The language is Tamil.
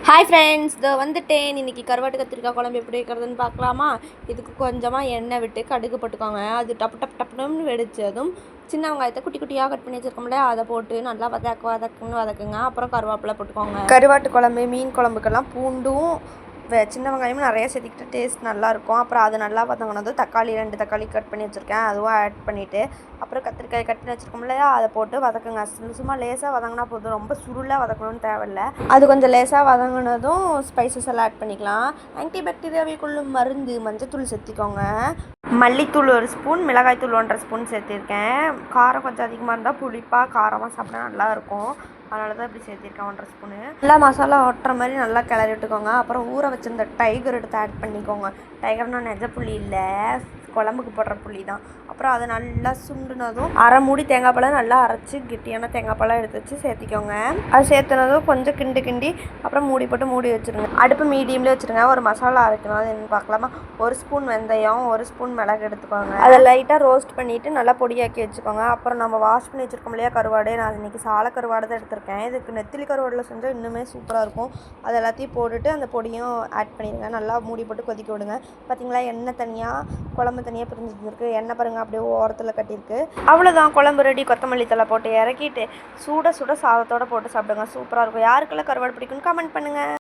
ஹாய் ஃப்ரெண்ட்ஸ், இதோ வந்துட்டேன். இன்றைக்கி கருவாட்டு கத்திரிக்காய் குழம்பு எப்படி வைக்கிறதுன்னு பார்க்கலாமா? இதுக்கு கொஞ்சமாக எண்ணெய் விட்டு கடுகு போட்டுக்கோங்க. அது டப்புன்னு வெடிச்சதும் சின்ன வெங்காயத்தை குட்டி குட்டியாக கட் பண்ணி வச்சுருக்கோம்ல, அதை போட்டு நல்லா வதக்குங்க. அப்புறம் கருவேப்பிலை போட்டுக்கோங்க. கருவாட்டு குழம்பு, மீன் குழம்புக்கெல்லாம் பூண்டும் சின்ன வெங்காயமும் நிறைய சேர்த்திக்கிட்டு டேஸ்ட் நல்லாயிருக்கும். அப்புறம் அது நல்லா வதங்கினதும் 2 தக்காளி கட் பண்ணி வச்சுருக்கேன், அதுவும் ஆட் பண்ணிவிட்டு அப்புறம் கத்திரிக்காய் கட் பண்ணி வச்சுருக்கோம் இல்லையா, அதை போட்டு வதக்குங்க. சும்மா லேசாக வதங்கினா போதும், ரொம்ப சுருளாக வதக்கணும்னு தேவையில்லை. அது கொஞ்சம் லேசாக வதங்கினதும் ஸ்பைசஸ் எல்லாம் ஆட் பண்ணிக்கலாம். ஆன்டிபாக்டீரியாவை கொள்ளும் மருந்து மஞ்சத்தூள் சேர்த்திக்கோங்க. மல்லித்தூள் 1 ஸ்பூன், மிளகாய்த்தூள் 1.5 ஸ்பூன் சேர்த்திருக்கேன். காரம் கொஞ்சம் அதிகமாக இருந்தால் புளிப்பாக காரமாக சாப்பிட்டா நல்லாயிருக்கும், அதனால தான் இப்படி சேர்த்திருக்கேன் 1.5 ஸ்பூனு. நல்லா மசாலா ஒட்டுற மாதிரி நல்லா கிளறி விட்டுக்கோங்க. அப்புறம் ஊற வச்சிருந்த டைகர் எடுத்து ஆட் பண்ணிக்கோங்க. டைகர்னால் நெஜ புளி இல்லை, குழம்புக்கு போடுற புளி தான். அப்புறம் அதை நல்லா சுண்டுனதும் அரை மூடி தேங்காய் பழம் நல்லா அரைச்சி கெட்டியான தேங்காய் பழம் எடுத்து வச்சு சேர்த்திக்கோங்க. அது சேர்த்துனதும் கொஞ்சம் கிண்டி அப்புறம் மூடி போட்டு மூடி வச்சுருங்க. அடுப்பு மீடியம்லேயே வச்சுருங்க. ஒரு மசாலா அரைக்கணும், அது என்ன பார்க்கலாமா? 1 ஸ்பூன் வெந்தயம், 1 ஸ்பூன் மிளகு எடுத்துக்கோங்க. அதை லைட்டாக ரோஸ்ட் பண்ணிவிட்டு நல்லா பொடியாக்கி வச்சுக்கோங்க. அப்புறம் நம்ம வாஷ் பண்ணி வச்சுருக்கோம் இல்லையா கருவாடு, நான் இன்றைக்கி சாலை கருவாடு தான் எடுத்திருக்கேன். இதுக்கு நெத்திலி கருவாடில் செஞ்சால் இன்னுமே சூப்பராக இருக்கும். அது எல்லாத்தையும் போட்டுட்டு அந்த பொடியும் ஆட் பண்ணிடுங்க. நல்லா மூடி போட்டு கொதிக்க விடுங்க. பார்த்திங்களா, எண்ணெய் தனியாக குழம்பு தனியாக பிரிஞ்சுருக்கு. எண்ணெய் பாருங்கள் அப்படியே ஓரத்தில் கட்டியிருக்கு. அவ்வளோதான், குழம்பு ரெடி. கொத்தமல்லி தழை போட்டு இறக்கிட்டு சுட சாதத்தோடு போட்டு சாப்பிடுங்க, சூப்பராக இருக்கும். யாருக்கெல்லாம் கருவாடு பிடிக்கும்னு கமெண்ட் பண்ணுங்கள்.